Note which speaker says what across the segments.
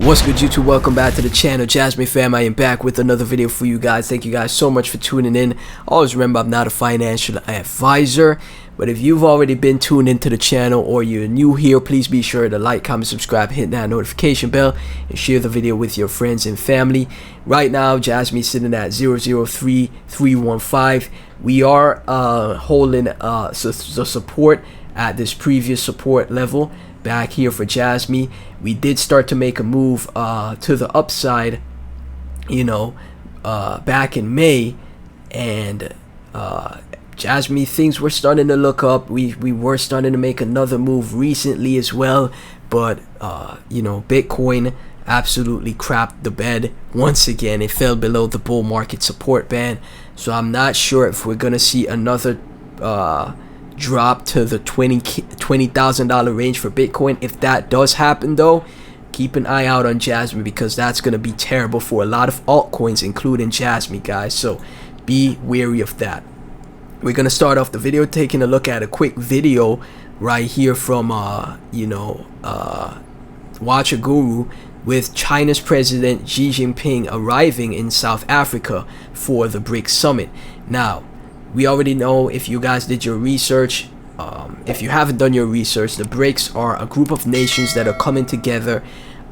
Speaker 1: What's good, YouTube? Welcome back to the channel. Jasmy fam, I am back with another video for you guys. Thank you guys so much for tuning in. Always remember, I'm not a financial advisor, but if you've already been tuned into the channel or you're new here, please be sure to like, comment, subscribe, hit that notification bell, and share the video with your friends and family. Right now, Jasmy's sitting at 003315. We are holding the support at this previous support level back here for Jasmy. We did start to make a move to the upside, back in May, and Jasmy, things were starting to look up. We were starting to make another move recently as well, but Bitcoin absolutely crapped the bed once again. It fell below the bull market support band, so I'm not sure if we're gonna see another drop to the $20,000 range for Bitcoin. If that does happen though, keep an eye out on Jasmine, because that's going to be terrible for a lot of altcoins, including Jasmy, guys, so be wary of that. We're going to start off the video taking a look at a quick video right here from Watcher Guru, with China's President Xi Jinping arriving in South Africa for the BRICS summit. Now, we already know, if you guys did your research, if you haven't done your research, the BRICS are a group of nations that are coming together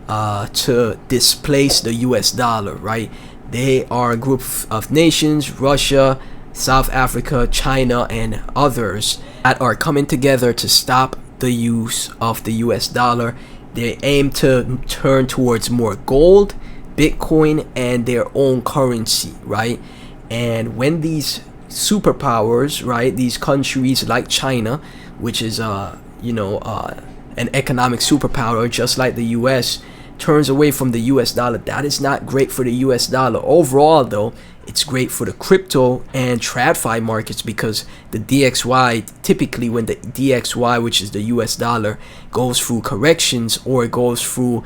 Speaker 1: to displace the US dollar, right? They are a group of nations, Russia, South Africa, China, and others, that are coming together to stop the use of the US dollar. They aim to turn towards more gold, Bitcoin, and their own currency, right? And when these superpowers, right, these countries like China, which is an economic superpower just like the US, turns away from the US dollar, that is not great for the US dollar. Overall though, it's great for the crypto and TradFi markets, because the DXY, typically when the DXY, which is the US dollar, goes through corrections or goes through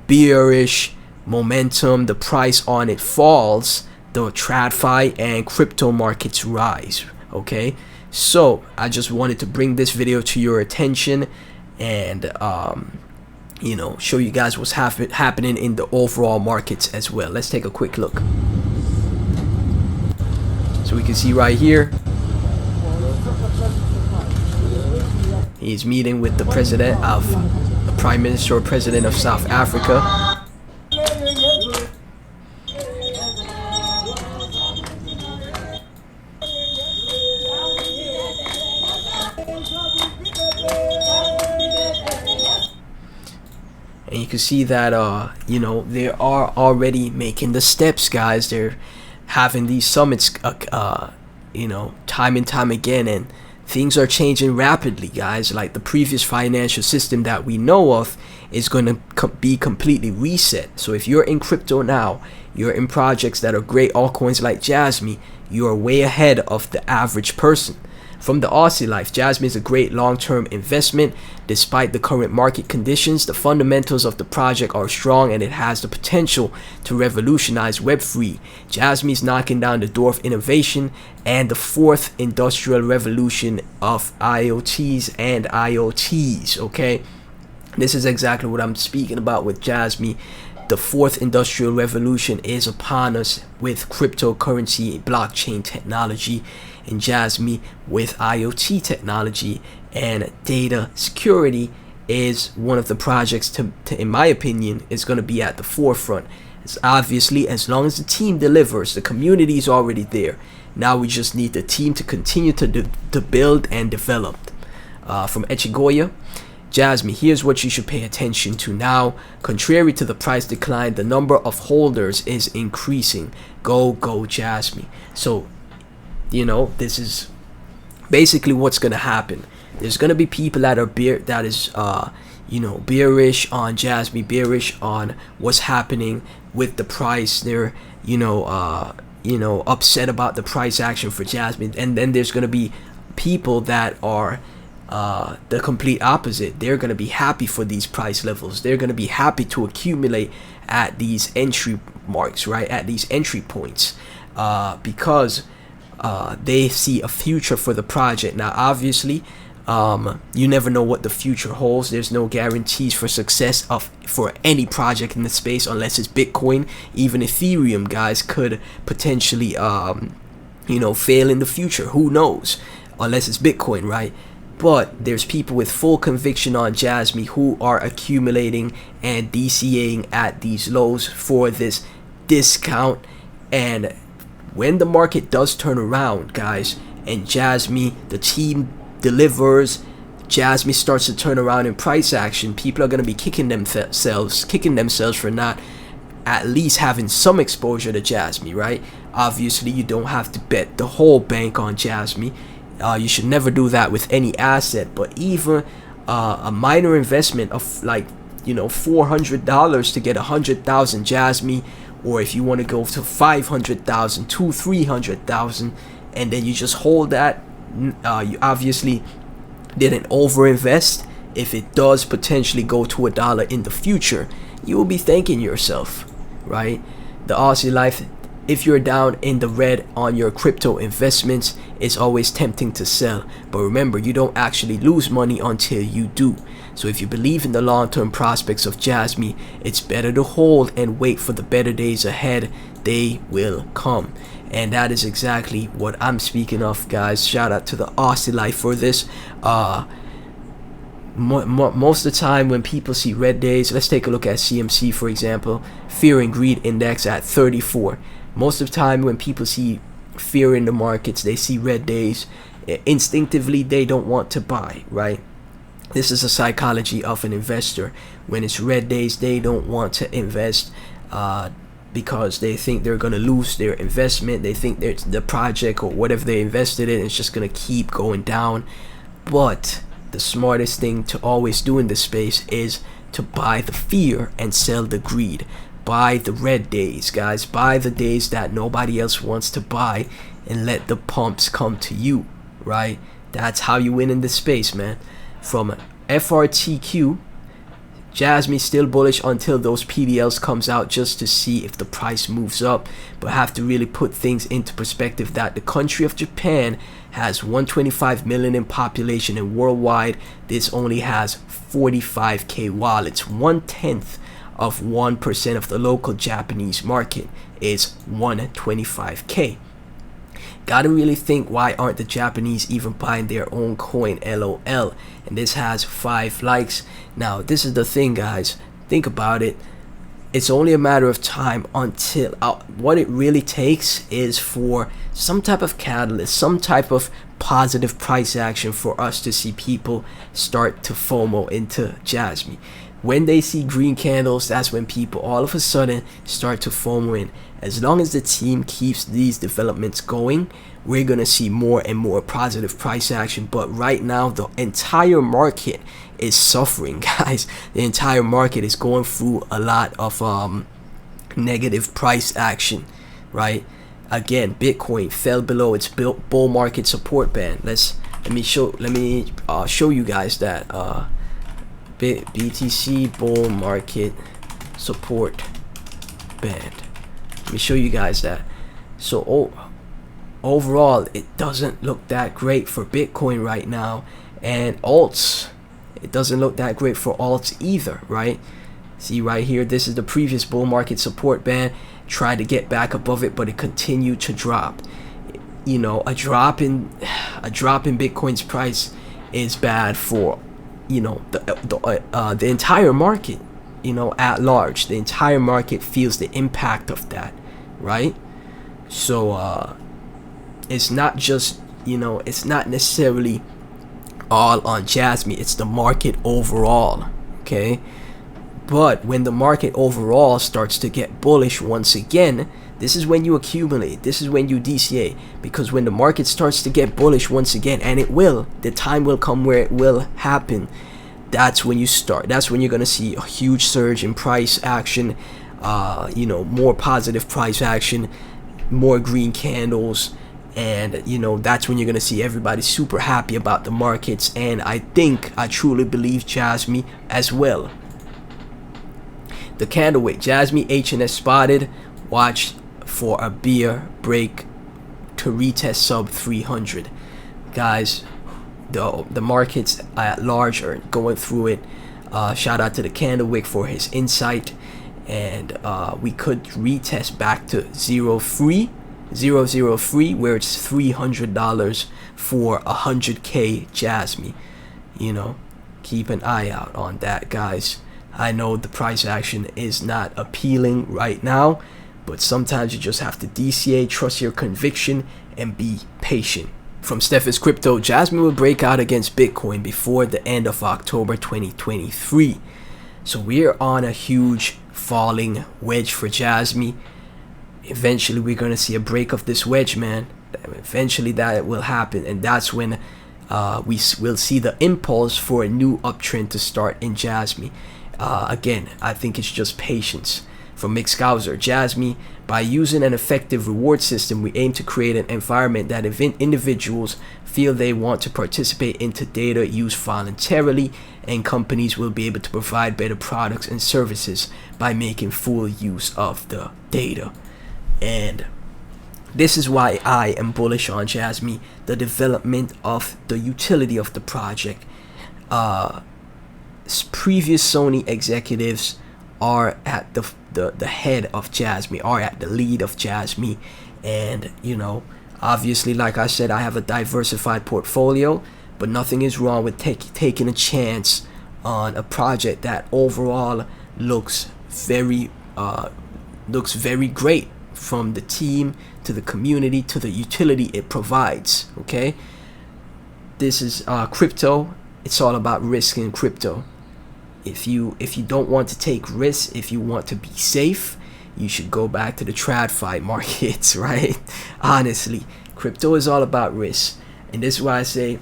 Speaker 1: bearish momentum, the price on it falls, the TradFi and crypto markets rise. Okay, so I just wanted to bring this video to your attention and show you guys what's happening in the overall markets as well. Let's take a quick look. So we can see right here, he's meeting with the president of the prime minister or president of South Africa. And you can see that they are already making the steps, guys. They're having these summits time and time again, and things are changing rapidly, guys. Like, the previous financial system that we know of is going to be completely reset. So if you're in crypto now, you're in projects that are great altcoins like Jasmy, you're way ahead of the average person. From the Aussie life, Jasmy is a great long-term investment. Despite the current market conditions, the fundamentals of the project are strong, and it has the potential to revolutionize Web3. Jasmy is knocking down the door of innovation and the fourth industrial revolution of IoTs and IoTs. Okay, this is exactly what I'm speaking about with Jasmy. The fourth industrial revolution is upon us with cryptocurrency, blockchain technology, and Jasmy with IoT technology and data security is one of the projects in my opinion, is going to be at the forefront. It's obviously, as long as the team delivers, the community is already there. Now we just need the team to continue to build and develop. From Echigoya, Jasmy, here's what you should pay attention to now. Contrary to the price decline, the number of holders is increasing. Go Jasmy. So, this is basically what's gonna happen. There's gonna be people that are bearish on Jasmy, bearish on what's happening with the price. They're upset about the price action for Jasmy, and then there's gonna be people that are the complete opposite. They're going to be happy for these price levels. They're going to be happy to accumulate at these entry marks, right, at these entry points, because they see a future for the project. Now obviously You never know what the future holds. There's no guarantees for success for any project in the space unless it's Bitcoin. Even Ethereum, guys, could potentially fail in the future. Who knows? Unless it's Bitcoin, right? But there's people with full conviction on Jasmy who are accumulating and DCAing at these lows for this discount. And when the market does turn around, guys, and Jasmy, the team delivers, Jasmy starts to turn around in price action, people are going to be kicking themselves for not at least having some exposure to Jasmy, right? Obviously, you don't have to bet the whole bank on Jasmy. You should never do that with any asset, but even a minor investment of like, $400 to get 100,000 Jasmy, or if you want to go to 500,000 to 300,000, and then you just hold that, you obviously didn't overinvest. If it does potentially go to $1 in the future, you will be thanking yourself, right? The Aussie life, if you're down in the red on your crypto investments, it's always tempting to sell, but remember, you don't actually lose money until you do. So if you believe in the long-term prospects of Jasmy, it's better to hold and wait for the better days ahead. They will come. And that is exactly what I'm speaking of, guys. Shout out to the Aussie life for this. Most of the time when people see red days, let's take a look at CMC, for example, fear and greed index at 34. Most of the time when people see fear in the markets, they see red days, instinctively they don't want to buy, right? This is a psychology of an investor. When it's red days, they don't want to invest because they think they're going to lose their investment. They think the project or whatever they invested in is just going to keep going down. But the smartest thing to always do in this space is to buy the fear and sell the greed. Buy the red days, guys. Buy the days that nobody else wants to buy and let the pumps come to you, right? That's how you win in this space, man. From FRTQ, Jasmy still bullish until those PDLs comes out, just to see if the price moves up, but have to really put things into perspective that the country of Japan has 125 million in population, and worldwide this only has 45k wallets. 1/10 of 1% of the local Japanese market is 125k. Gotta really think, why aren't the Japanese even buying their own coin? LOL. And this has 5 likes. Now this is the thing, guys, think about it. It's only a matter of time until what it really takes is for some type of catalyst, some type of positive price action for us to see people start to FOMO into Jasmy. When they see green candles, that's when people all of a sudden start to FOMO in. As long as the team keeps these developments going, we're going to see more and more positive price action. But right now, the entire market is suffering, guys. The entire market is going through a lot of negative price action, right? Again, Bitcoin fell below its bull market support band. Let me show you guys that BTC bull market support band. Let me show you guys that. So overall, it doesn't look that great for Bitcoin right now, and alts, it doesn't look that great for alts either, right? See right here, this is the previous bull market support band. Tried to get back above it, but it continued to drop. You know, a drop in Bitcoin's price is bad for, you know, the entire market, you know, at large. The entire market feels the impact of that, right? So it's not just, you know, it's not necessarily all on Jasmy, it's the market overall, okay? But when the market overall starts to get bullish once again, this is when you accumulate, this is when you DCA, because when the market starts to get bullish once again, and it will, the time will come where it will happen, that's when you start, that's when you're going to see a huge surge in price action, you know, more positive price action, more green candles, and you know, that's when you're going to see everybody super happy about the markets. And I truly believe Jasmy as well. The Candlewick, Jasmy HNS spotted. Watch for a bear break to retest sub 300. Guys, the markets at large are going through it. Shout out to the Candlewick for his insight, and we could retest back to 0.3 where it's $300 for 100k Jasmy. You know, keep an eye out on that, guys. I know the price action is not appealing right now, but sometimes you just have to DCA, trust your conviction, and be patient. From Steph's Crypto, Jasmine will break out against Bitcoin before the end of October 2023. So we're on a huge falling wedge for Jasmy. Eventually we're going to see a break of this wedge, man. Eventually that will happen, and that's when we will see the impulse for a new uptrend to start in Jasmy. Again, I think it's just patience. From Mick Scouser, Jasmy, by using an effective reward system, we aim to create an environment that individuals feel they want to participate into data use voluntarily, and companies will be able to provide better products and services by making full use of the data. And this is why I am bullish on Jasmy, the development of the utility of the project. Previous Sony executives are at the head of Jasmy, are at the lead of Jasmy, and you know, obviously, like I said, I have a diversified portfolio, but nothing is wrong with taking a chance on a project that overall looks very great, from the team to the community to the utility it provides. Okay, this is crypto. It's all about risk in crypto. If you don't want to take risks, if you want to be safe, you should go back to the TradFi markets, right? Honestly, crypto is all about risk, and this is why I say,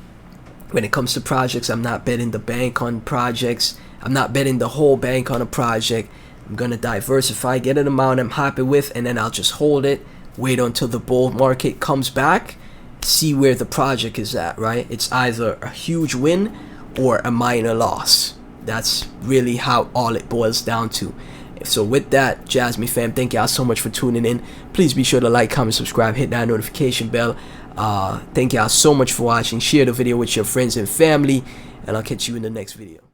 Speaker 1: when it comes to projects, I'm not betting the bank on projects. I'm not betting the whole bank on a project. I'm gonna diversify, get an amount I'm happy with, and then I'll just hold it, wait until the bull market comes back, see where the project is at, right? It's either a huge win or a minor loss. That's really how all it boils down to. So with that, Jasmy fam, thank y'all so much for tuning in. Please be sure to like, comment, subscribe, hit that notification bell. Thank y'all so much for watching. Share the video with your friends and family, and I'll catch you in the next video.